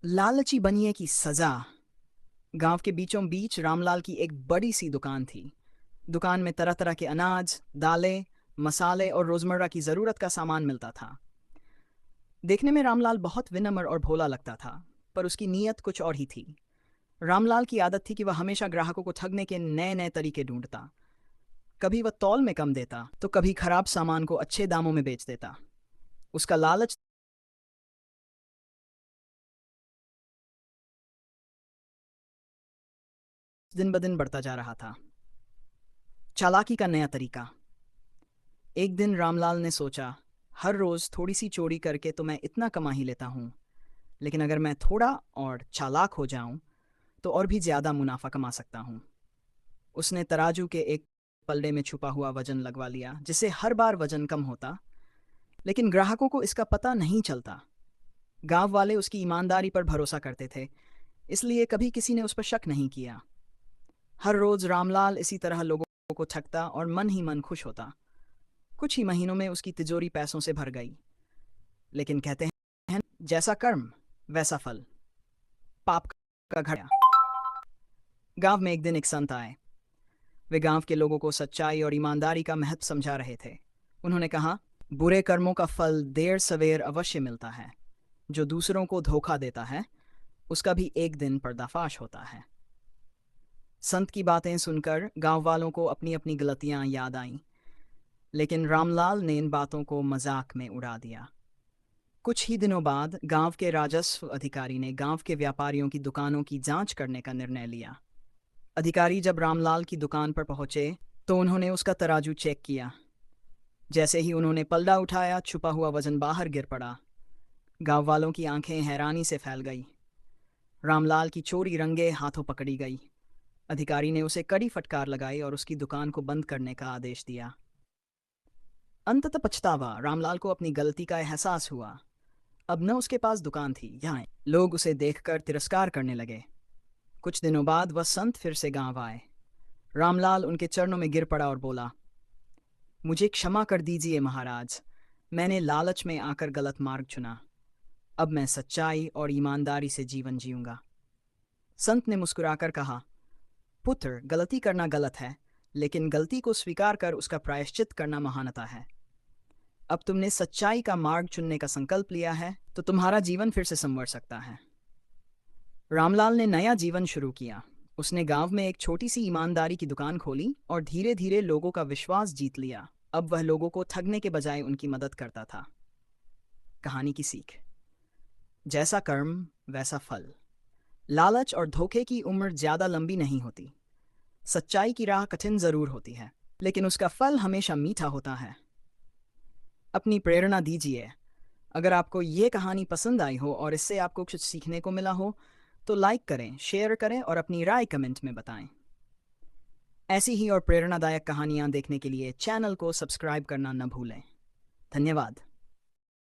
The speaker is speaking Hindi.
लालची बनिए की सजा। गांव के बीचों बीच रामलाल की एक बड़ी सी दुकान थी। दुकान में तरह तरह के अनाज, दालें, मसाले और रोजमर्रा की जरूरत का सामान मिलता था। देखने में रामलाल बहुत विनम्र और भोला लगता था, पर उसकी नीयत कुछ और ही थी। रामलाल की आदत थी कि वह हमेशा ग्राहकों को ठगने के नए नए तरीके ढूंढता। कभी वह तौल में कम देता, तो कभी खराब सामान को अच्छे दामों में बेच देता। उसका लालच दिन ब दिन बढ़ता जा रहा था। चालाकी का नया तरीका। एक दिन रामलाल ने सोचा, हर रोज थोड़ी सी चोरी करके तो मैं इतना कमा ही लेता हूँ, लेकिन अगर मैं थोड़ा और चालाक हो जाऊं तो और भी ज्यादा मुनाफा कमा सकता हूँ। उसने तराजू के एक पल्ले में छुपा हुआ वजन लगवा लिया, जिससे हर बार वजन कम होता। लेकिन ग्राहकों को इसका पता नहीं चलता। गांव वाले उसकी ईमानदारी पर भरोसा करते थे, इसलिए कभी किसी ने उस पर शक नहीं किया। हर रोज रामलाल इसी तरह लोगों को ठगता और मन ही मन खुश होता। कुछ ही महीनों में उसकी तिजोरी पैसों से भर गई। लेकिन कहते हैं, जैसा कर्म वैसा फल। पाप का घड़ा। गांव में एक दिन एक संत आए। वे गांव के लोगों को सच्चाई और ईमानदारी का महत्व समझा रहे थे। उन्होंने कहा, बुरे कर्मों का फल देर सवेर अवश्य मिलता है। जो दूसरों को धोखा देता है, उसका भी एक दिन पर्दाफाश होता है। संत की बातें सुनकर गांव वालों को अपनी अपनी गलतियां याद आईं, लेकिन रामलाल ने इन बातों को मजाक में उड़ा दिया। कुछ ही दिनों बाद गांव के राजस्व अधिकारी ने गांव के व्यापारियों की दुकानों की जांच करने का निर्णय लिया। अधिकारी जब रामलाल की दुकान पर पहुंचे, तो उन्होंने उसका तराजू चेक किया। जैसे ही उन्होंने पलड़ा उठाया, छुपा हुआ वजन बाहर गिर पड़ा। गांव वालों की आंखें हैरानी से फैल गई। रामलाल की चोरी रंगे हाथों पकड़ी गई। अधिकारी ने उसे कड़ी फटकार लगाई और उसकी दुकान को बंद करने का आदेश दिया। अंततः पछतावा। रामलाल को अपनी गलती का एहसास हुआ। अब न उसके पास दुकान थी, यहाँ लोग उसे देखकर तिरस्कार करने लगे। कुछ दिनों बाद वह संत फिर से गांव आए। रामलाल उनके चरणों में गिर पड़ा और बोला, मुझे क्षमा कर दीजिए महाराज, मैंने लालच में आकर गलत मार्ग चुना। अब मैं सच्चाई और ईमानदारी से जीवन जीऊंगा। संत ने मुस्कुराकर कहा, पुत्र, गलती करना गलत है, लेकिन गलती को स्वीकार कर उसका प्रायश्चित करना महानता है। अब तुमने सच्चाई का मार्ग चुनने का संकल्प लिया है, तो तुम्हारा जीवन फिर से संवर सकता है। रामलाल ने नया जीवन शुरू किया। उसने गांव में एक छोटी सी ईमानदारी की दुकान खोली और धीरे धीरे लोगों का विश्वास जीत लिया। अब वह लोगों को ठगने के बजाय उनकी मदद करता था। कहानी की सीख। जैसा कर्म वैसा फल। लालच और धोखे की उम्र ज्यादा लंबी नहीं होती। सच्चाई की राह कठिन जरूर होती है, लेकिन उसका फल हमेशा मीठा होता है। अपनी प्रेरणा दीजिए। अगर आपको ये कहानी पसंद आई हो और इससे आपको कुछ सीखने को मिला हो, तो लाइक करें, शेयर करें और अपनी राय कमेंट में बताएं। ऐसी ही और प्रेरणादायक कहानियां देखने के लिए चैनल को सब्सक्राइब करना न भूलें। धन्यवाद।